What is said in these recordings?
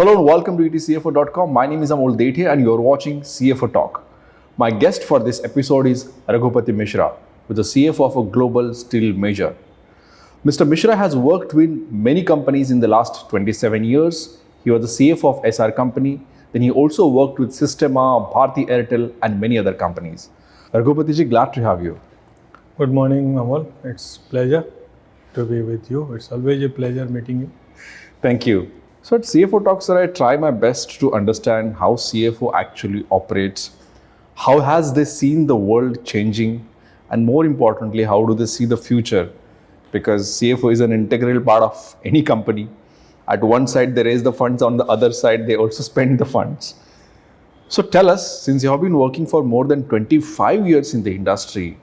Hello and welcome to ETCFO.com. My name is Amol Dethi and you're watching CFO Talk. My guest for this episode is Raghupati Mishra, who is the CFO of a global steel major. Mr. Mishra has worked with many companies in the last 27 years. He was the CFO of SR Company. Then he also worked with Systema, Bharti Airtel and many other companies. Raghupati ji, glad to have you. Good morning, Amol. It's a pleasure to be with you. It's always a pleasure meeting you. Thank you. So at CFO Talk, sir, I try my best to understand how CFO actually operates. How has they seen the world changing? And more importantly, how do they see the future? Because CFO is an integral part of any company. At one side, they raise the funds. On the other side, they also spend the funds. So tell us, since you have been working for more than 25 years in the industry,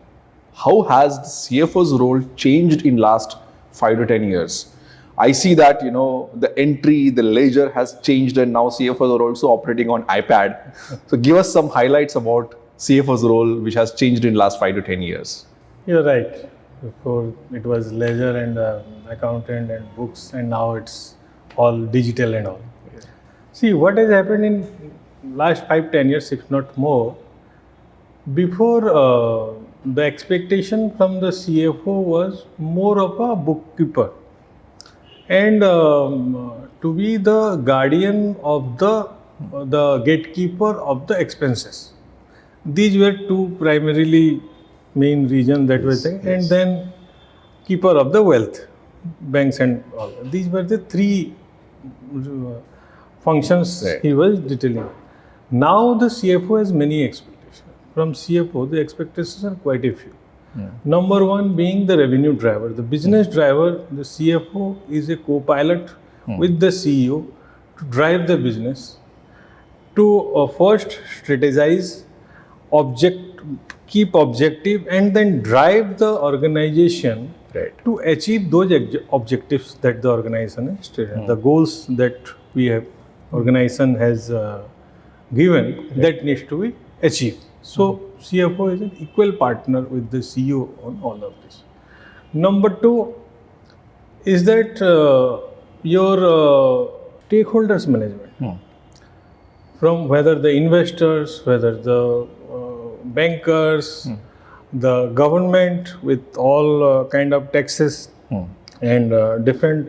how has the CFO's role changed in last 5 to 10 years? I see that, the entry, the ledger has changed and now CFOs are also operating on iPad. So give us some highlights about CFO's role, which has changed in last 5 to 10 years. You're right. Before it was ledger and accountant and books, and now it's all digital and all. Yeah. See, what has happened in last 5-10 years, if not more, before the expectation from the CFO was more of a bookkeeper and to be the guardian of the gatekeeper of the expenses. These were two primarily main reasons that were there, and then keeper of the wealth, banks and all. These were the three functions he was detailing. Now the CFO has many expectations. From CFO, the expectations are quite a few. Number one being the revenue driver. The business driver, the CFO is a co-pilot with the CEO to drive the business, to first strategize, keep objective, and then drive the organization to achieve those objectives that the organization has stated. The goals that organization has given, that needs to be achieved. So CFO is an equal partner with the CEO on all of this. Number two is that your stakeholders management, from whether the investors, whether the bankers, the government with all kind of taxes and different,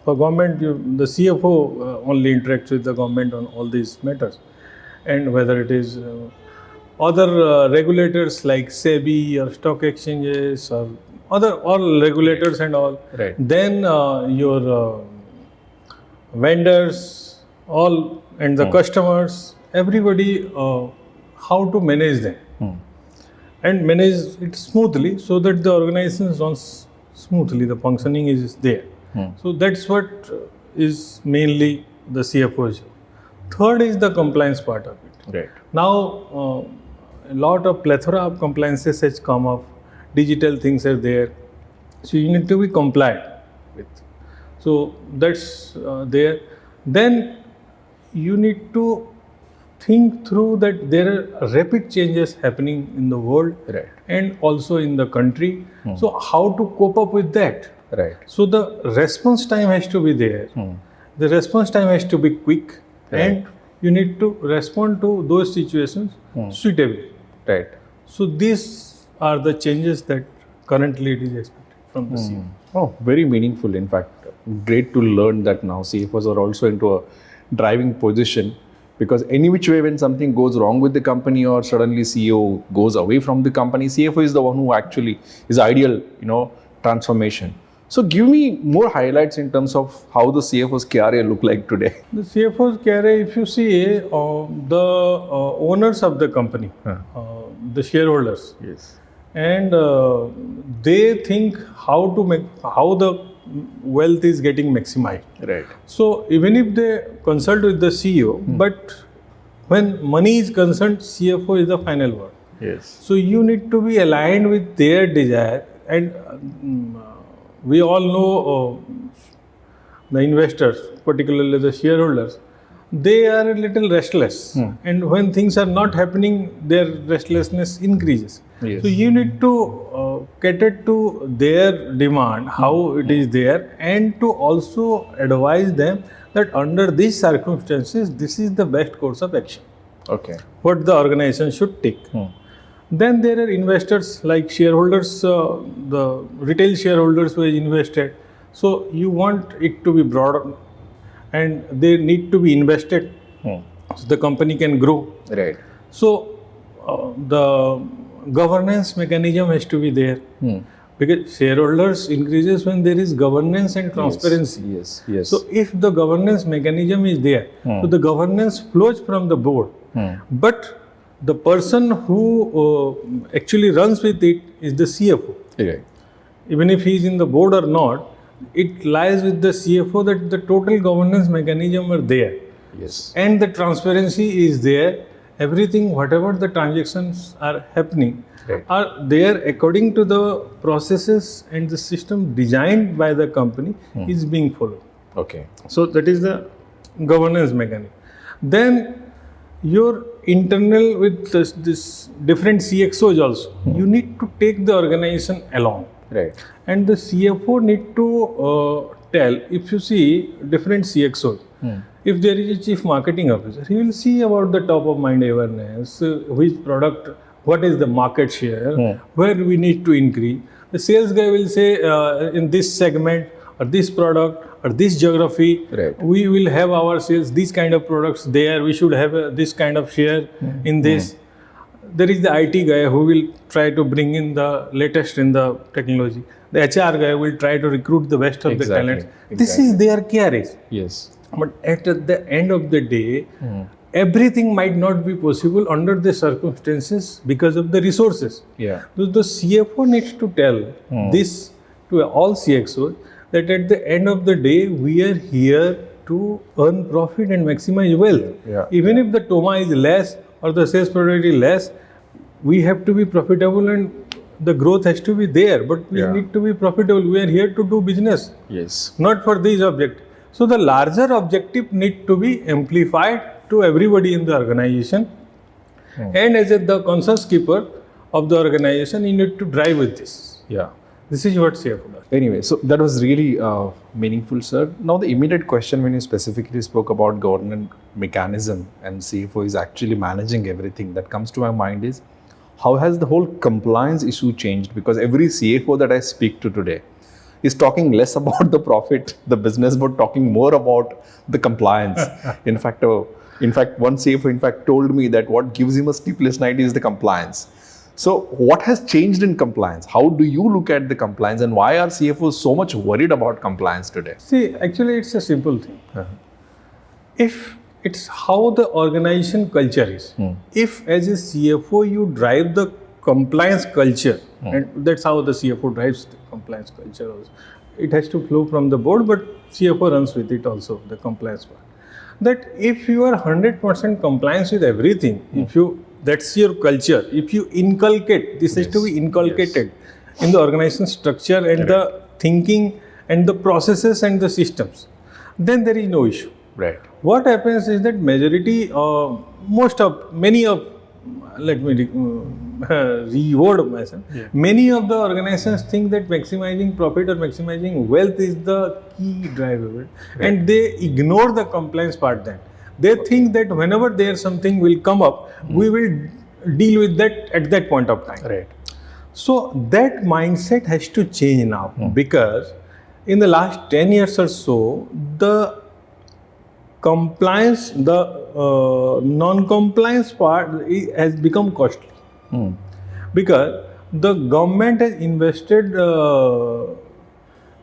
for government, the CFO only interacts with the government on all these matters, and whether it is other regulators like SEBI or stock exchanges or all regulators and all. Then your vendors, all, and the customers, everybody, how to manage them and manage it smoothly so that the organization runs smoothly, the functioning is there. So that's what is mainly the CFO's job. Third is the compliance part of it. Now, a lot of plethora of compliances has come up, digital things are there, so you need to be compliant with. So that's there. Then you need to think through that there are rapid changes happening in the world and also in the country. So how to cope up with that? So the response time has to be there. The response time has to be quick, and you need to respond to those situations suitably. So these are the changes that currently it is expected from the CEO. Oh, very meaningful. In fact, great to learn that now CFOs are also into a driving position, because any which way when something goes wrong with the company or suddenly CEO goes away from the company, CFO is the one who actually is ideal, transformation. So give me more highlights in terms of how the CFO's career look like today. The CFO's career, if you see, the owners of the company, the shareholders, and they think how the wealth is getting maximized. So even if they consult with the CEO, but when money is concerned, CFO is the final word. So you need to be aligned with their desire, and we all know the investors, particularly the shareholders, they are a little restless. And when things are not happening, their restlessness increases. So you need to cater to their demand, how it is there, and to also advise them that under these circumstances, this is the best course of action. Okay. What the organization should take. Then there are investors like shareholders, the retail shareholders who have invested. So you want it to be broader, and they need to be invested so the company can grow. Right. So the governance mechanism has to be there because shareholders increases when there is governance and transparency. Yes. Yes. So if the governance mechanism is there, so the governance flows from the board, but the person who actually runs with it is the CFO. Right. Even if he is in the board or not, it lies with the CFO that the total governance mechanism are there. Yes. And the transparency is there. Everything, whatever the transactions are happening, are there according to the processes and the system designed by the company is being followed. Okay. So that is the governance mechanism. Then your internal with this different CXOs also, you need to take the organization along. Right. And the CFO need to tell, if you see different CXOs, if there is a chief marketing officer, he will see about the top of mind awareness, which product, what is the market share, where we need to increase. The sales guy will say in this segment or this product or this geography, we will have our sales, these kind of products there, we should have this kind of share in this. There is the IT guy who will try to bring in the latest in the technology. The HR guy will try to recruit the best of the talents. This is their KRAs. Yes. But at the end of the day, everything might not be possible under the circumstances because of the resources. Yeah. So the CFO needs to tell this to all CXOs that at the end of the day, we are here to earn profit and maximize wealth. Yeah. Even if the TOMA is less or the sales productivity less, we have to be profitable and the growth has to be there. But we need to be profitable. We are here to do business. Yes. Not for these objectives. So the larger objective need to be amplified to everybody in the organization. And as the conscious keeper of the organization, you need to drive with this. Yeah. This is what CFO does. Anyway, so that was really meaningful, sir. Now the immediate question when you specifically spoke about governance mechanism and CFO is actually managing everything, that comes to my mind is, how has the whole compliance issue changed? Because every CFO that I speak to today is talking less about the profit, the business, but talking more about the compliance. In fact, one CFO told me that what gives him a sleepless night is the compliance. So what has changed in compliance? How do you look at the compliance and why are CFOs so much worried about compliance today? See, actually it's a simple thing. If it's how the organization culture is. If as a CFO you drive the compliance culture, and that's how the CFO drives the compliance culture also. It has to flow from the board, but CFO runs with it also, the compliance part. That if you are 100% compliance with everything, that's your culture. If you inculcate, this has to be inculcated in the organization structure and the thinking and the processes and the systems, then there is no issue. Right. What happens is that let me reword myself. Many of the organizations think that maximizing profit or maximizing wealth is the key driver, and they ignore the compliance part then. They think that whenever there's something will come up, we will deal with that at that point of time. Right. So that mindset has to change now because in the last 10 years or so, the compliance, the non-compliance part has become costly because the government has invested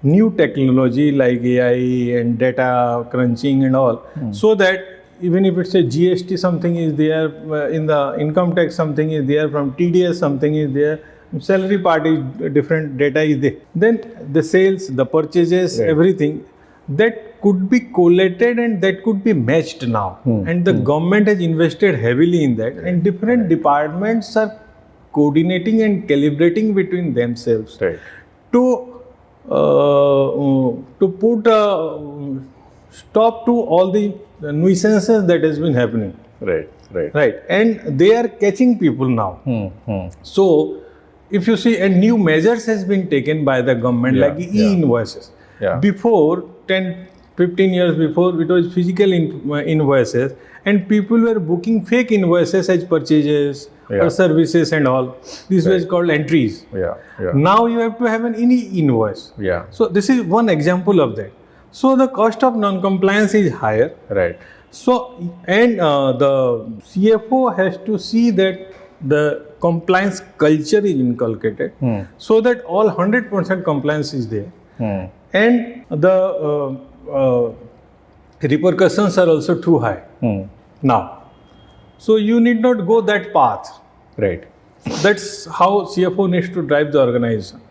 new technology like AI and data crunching and all, so that even if it's a GST something is there, in the income tax something is there, from TDS something is there, salary part is different, data is there. Then the sales, the purchases, everything that could be collated and that could be matched now. And the government has invested heavily in that, and different departments are coordinating and calibrating between themselves to put a stop to all the nuisances that has been happening. Right. And they are catching people now. So if you see, and new measures has been taken by the government like e-invoices. Before 10 15 years before, it was physical invoices, and people were booking fake invoices as purchases or services and all. This was called entries. Now you have to have an any invoice. So this is one example of that. So the cost of non-compliance is higher. So, and the CFO has to see that the compliance culture is inculcated, so that all 100% compliance is there, and the repercussions are also too high now. So you need not go that path. That's how CFO needs to drive the organization,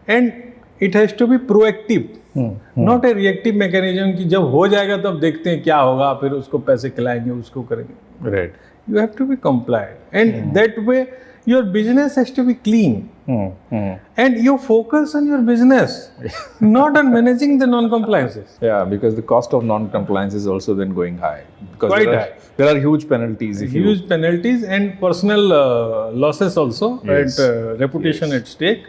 and it has to be proactive. Not a reactive mechanism कि जब हो जाएगा तब देखते हैं क्या होगा, फिर उसको पैसे खिलाएंगे, उसको करेंगे. You have to be compliant, and that way your business has to be clean, and you focus on your business, not on managing the non-compliances. Because the cost of non-compliance is also then going high. Because Quite high. There are huge penalties. Huge penalties and personal losses also, and reputation at stake.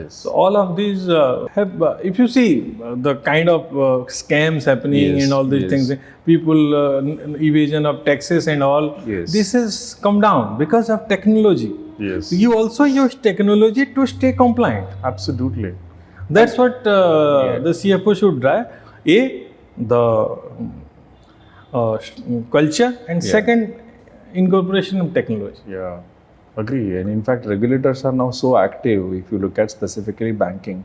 So all of these have, if you see the kind of scams happening and all these things, people evasion of taxes and all, this has come down because of technology. You also use technology to stay compliant. Absolutely. That's what the CFO should drive. The culture, and second, incorporation of technology. Agree. And in fact, regulators are now so active. If you look at specifically banking,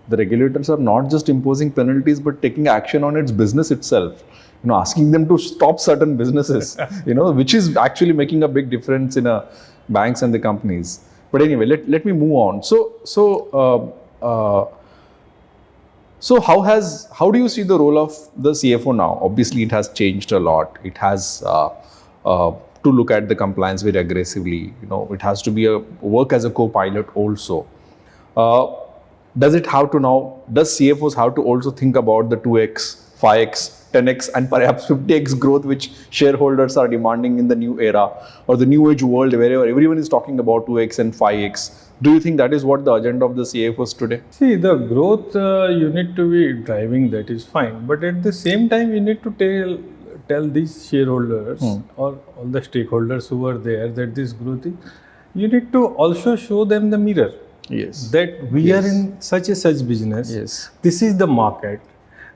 the regulators are not just imposing penalties, but taking action on its business itself. Asking them to stop certain businesses, which is actually making a big difference in banks and the companies. But anyway, let me move on. So how do you see the role of the CFO now? Obviously, it has changed a lot. It has to look at the compliance very aggressively. It has to be work as a co-pilot also. Does CFOs have to also think about the 2x, 5x, 10x and perhaps 50x growth which shareholders are demanding in the new era or the new age world wherever everyone is talking about 2x and 5x? Do you think that is what the agenda of the CFOs today? See, the growth you need to be driving, that is fine. But at the same time, you need to tell these shareholders or all the stakeholders who are there that this growth is, you need to also show them the mirror. That we are in such business. This is the market.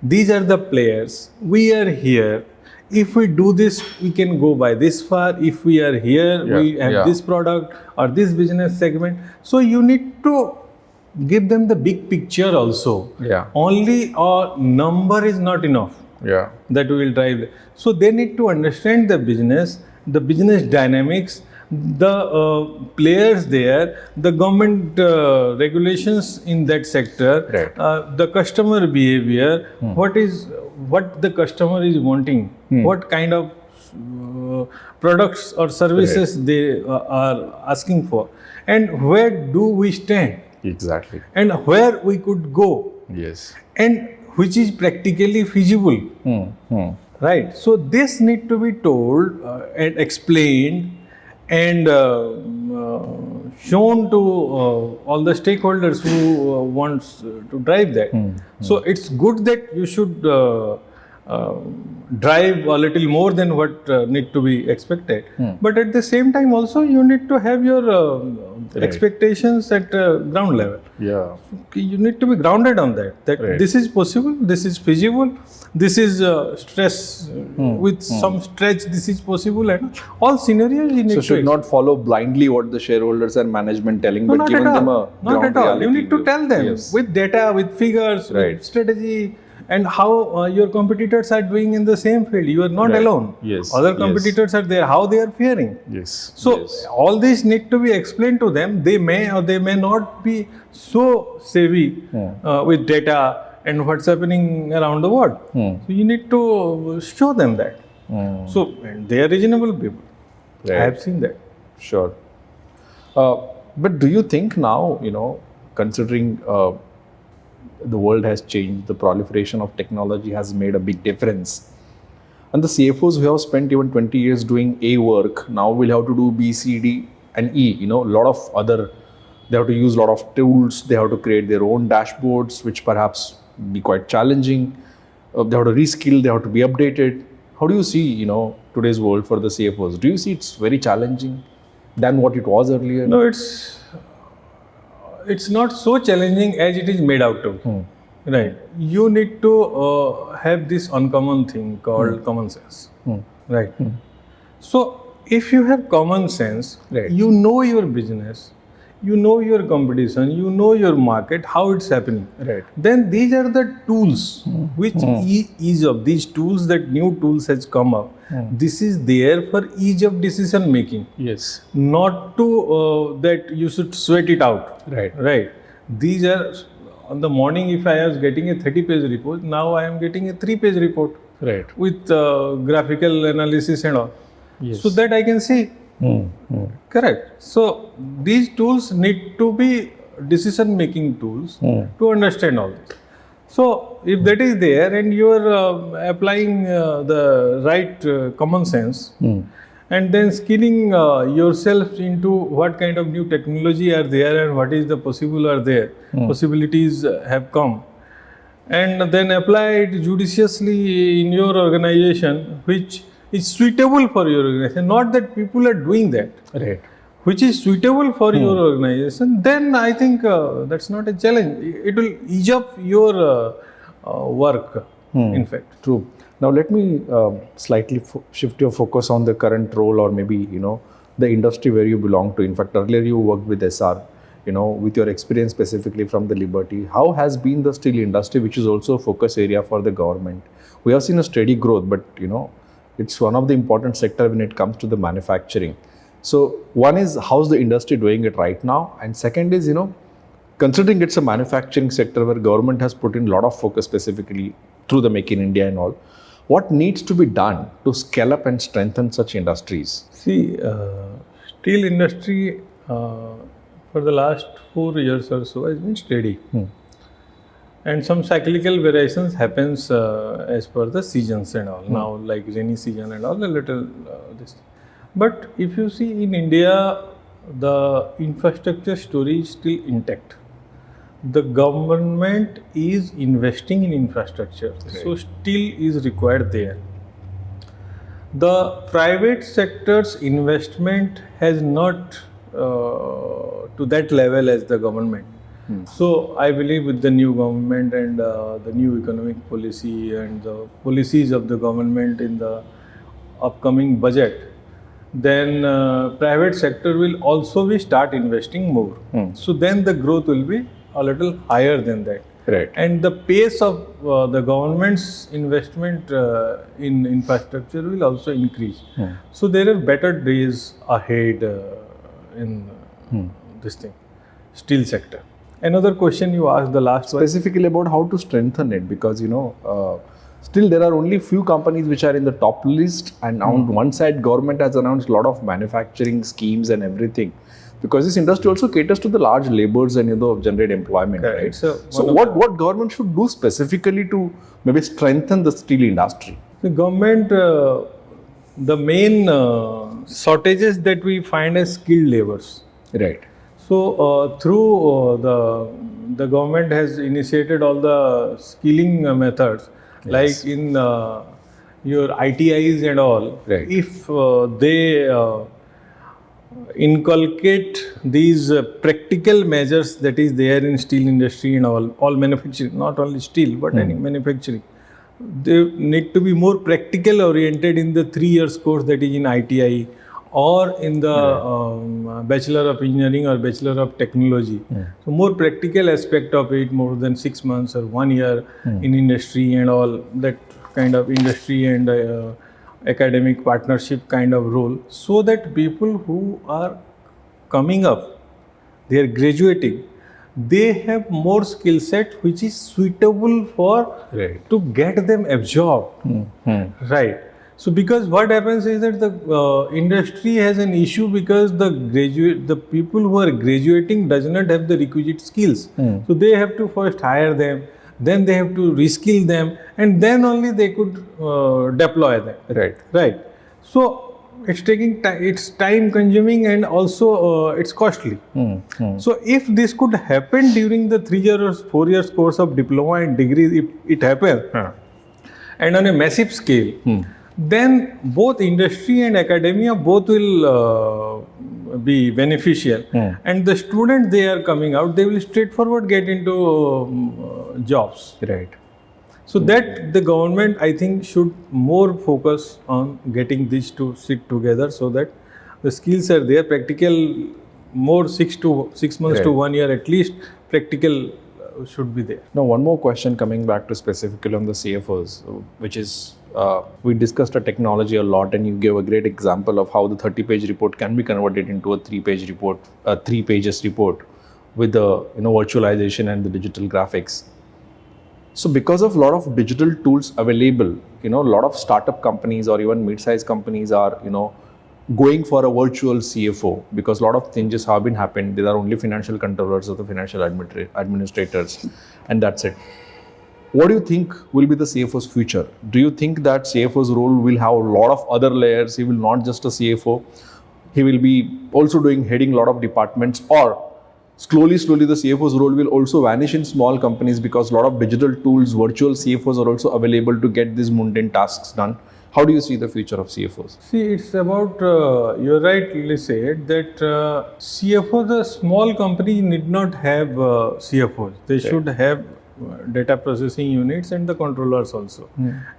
These are the players. We are here. If we do this, we can go by this far. If we are here, we have this product or this business segment. So you need to give them the big picture also. Only a number is not enough. That will drive. So they need to understand the business dynamics, the players there, the government regulations in that sector, the customer behavior, what the customer is wanting, what kind of products or services they are asking for, and where do we stand, and where we could go, and which is practically feasible. Right. So this need to be told and explained and shown to all the stakeholders who wants to drive that. So it's good that you should drive a little more than what need to be expected. But at the same time also you need to have your expectations at ground level. You need to be grounded on that this is possible, this is feasible, this is stress with some stretch, this is possible, and all scenarios you need to should not follow blindly what the shareholders and management telling, but giving them a not at all. You need to tell them with data, with figures, with strategy, and how your competitors are doing in the same field. You are not alone. Other competitors are there, how they are faring. So all these need to be explained to them. They may or they may not be so savvy with data and what's happening around the world. So you need to show them that. So and they are reasonable people. I have seen that. Sure. But do you think now, considering the world has changed, the proliferation of technology has made a big difference, and the CFOs who have spent even 20 years doing A work now will have to do B, C, D and E, a lot of other, they have to use a lot of tools, they have to create their own dashboards which perhaps be quite challenging. they have to reskill, they have to be updated. How do you see, today's world for the CFOs? Do you see it's very challenging than what it was earlier? No, it's not so challenging as it is made out to be. Right. You need to have this uncommon thing called common sense. Right. So if you have common sense, Right. you know your business, you know your competition, you know your market, how it's happening. Right. Then these are the tools which ease of these tools, that new tools has come up. This is there for ease of decision making, Yes. not to that you should sweat it out. Right. Right. These are, on the morning, if I was getting a 30-page report, now I am getting a 3-page report Right. with graphical analysis and all. Yes. So that I can see. Correct. So these tools need to be decision making tools to understand all this. So if that is there and you are applying the right common sense, and then skilling yourself into what kind of new technology are there and what is the possible are there, possibilities have come, and then apply it judiciously in your organization, which is suitable for your organization. Not that people are doing that, Right. which is suitable for your organization, then I think that's not a challenge. It will ease up your work, in fact. True. Now let me slightly shift your focus on the current role, or maybe the industry where you belong to. In fact, earlier you worked with SR. With your experience specifically from the Liberty, how has been the steel industry, which is also a focus area for the government? We have seen a steady growth, but it's one of the important sector when it comes to the manufacturing. So one is, how's the industry doing it right now, and second is considering it's a manufacturing sector where government has put in a lot of focus specifically through the Make in India and all, what needs to be done to scale up and strengthen such industries? See, steel industry for the last 4 years or so has been steady. And some cyclical variations happens as per the seasons and all. Now, like rainy season and all, a little this. But if you see in India, the infrastructure story is still intact. The government is investing in infrastructure, so steel is required there. The private sector's investment has not to that level as the government. So I believe with the new government and the new economic policy and the policies of the government in the upcoming budget, then private sector will also be start investing more. So then the growth will be a little higher than that. Right. And the pace of the government's investment in infrastructure will also increase. So there are better days ahead in this thing, steel sector. Another question you asked, the last one. Specifically about how to strengthen it, because still there are only few companies which are in the top list, and on one side government has announced a lot of manufacturing schemes and everything, because this industry also caters to the large laborers and generate employment, right? So what government should do specifically to maybe strengthen the steel industry? The government, the main shortages that we find as skilled laborers. Right. So through the government has initiated all the skilling methods, like in your ITIs and all. Right. If they inculcate these practical measures that is there in steel industry and all manufacturing, not only steel but any manufacturing, they need to be more practical oriented in the 3 years course that is in ITI, or in the Bachelor of Engineering or Bachelor of Technology. So more practical aspect of it, more than 6 months or 1 year in industry and all, that kind of industry and academic partnership kind of role, so that people who are coming up, they are graduating, they have more skill set which is suitable for to get them absorbed. Right. So because what happens is that the industry has an issue because the people who are graduating does not have the requisite skills. So they have to first hire them, then they have to reskill them, and then only they could deploy them. Right. Right. So it's taking time, it's time consuming, and also it's costly. So if this could happen during the 3 years or 4 years course of diploma and degree, if it happens, and on a massive scale, then both industry and academia both will be beneficial. And the students they are coming out, they will straightforward get into jobs. Right. So that the government, I think, should more focus on getting these two sit together so that the skills are there, practical, more 6 months to 1 year at least, practical should be there. Now, one more question coming back to specifically on the CFOs, which is we discussed a technology a lot, and you gave a great example of how the 30-page report can be converted into a 3-page report, a 3-pages report with the virtualization and the digital graphics. So because of a lot of digital tools available, a lot of startup companies or even mid-sized companies are, going for a virtual CFO because a lot of changes have been happened. There are only financial controllers or the financial administrators, and that's it. What do you think will be the CFO's future? Do you think that CFO's role will have a lot of other layers? He will not just a CFO. He will be also heading a lot of departments, or slowly the CFO's role will also vanish in small companies because a lot of digital tools, virtual CFOs are also available to get these mundane tasks done. How do you see the future of CFOs? See, it's about, you're rightly said that CFO, the small company need not have CFOs. They should have data processing units and the controllers also.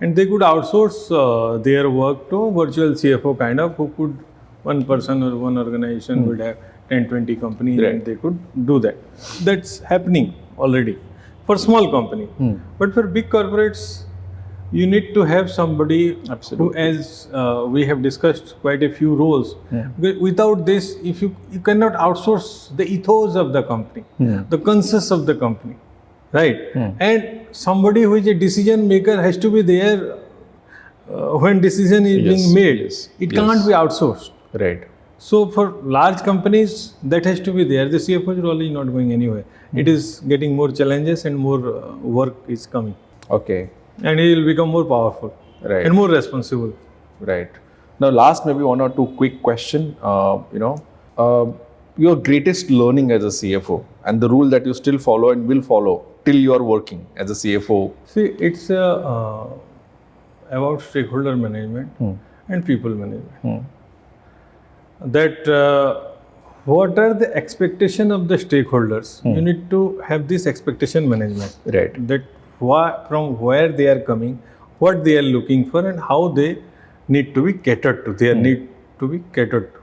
And they could outsource their work to virtual CFO kind of, who could, one person or one organization would have 10-20 companies and they could do that. That's happening already for small company. But for big corporates, you need to have somebody who, as we have discussed quite a few roles. Without this, if you cannot outsource the ethos of the company, the consensus of the company, right? And somebody who is a decision maker has to be there when decision is being made. It can't be outsourced. Right. So for large companies, that has to be there. The CFO's role is not going anywhere. It is getting more challenges and more work is coming. Okay. And he will become more powerful and more responsible. Right. Now, last maybe one or two quick question. Your greatest learning as a CFO and the rule that you still follow and will follow till you are working as a CFO. See, it's about stakeholder management and people management. That what are the expectation of the stakeholders? You need to have this expectation management. Right. That from where they are coming, what they are looking for, and how they need to be catered to. They need to be catered to.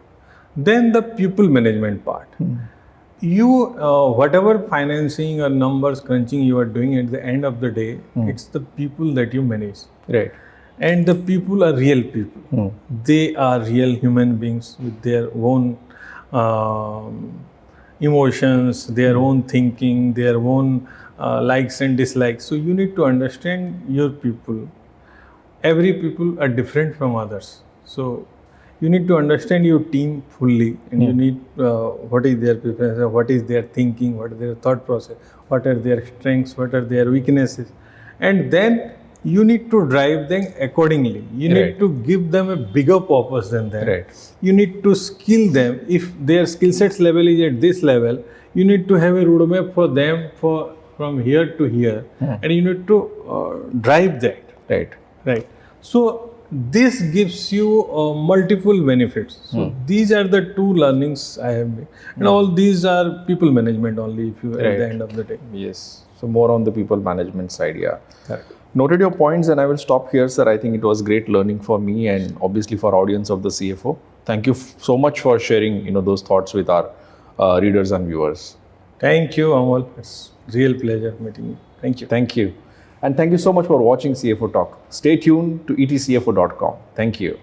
Then the people management part. You, whatever financing or numbers crunching you are doing, at the end of the day, it's the people that you manage. Right. And the people are real people. They are real human beings with their own emotions, their own thinking, their own likes and dislikes. So you need to understand your people. Every people are different from others. So you need to understand your team fully, and you need what is their preference, what is their thinking, what is their thought process, what are their strengths, what are their weaknesses, and then you need to drive them accordingly. You need to give them a bigger purpose than that. You need to skill them. If their skill sets level is at this level, you need to have a roadmap for them from here to here, and you need to drive that. Right. So this gives you multiple benefits. So these are the two learnings I have made, and all these are people management only. If you at the end of the day. Yes. So more on the people management side, Noted your points, and I will stop here, sir. I think it was great learning for me and obviously for audience of the CFO. Thank you so much for sharing, those thoughts with our readers and viewers. Thank you, Amol. It's real pleasure meeting you. Thank you. Thank you. And thank you so much for watching CFO Talk. Stay tuned to ETCFO.com. Thank you.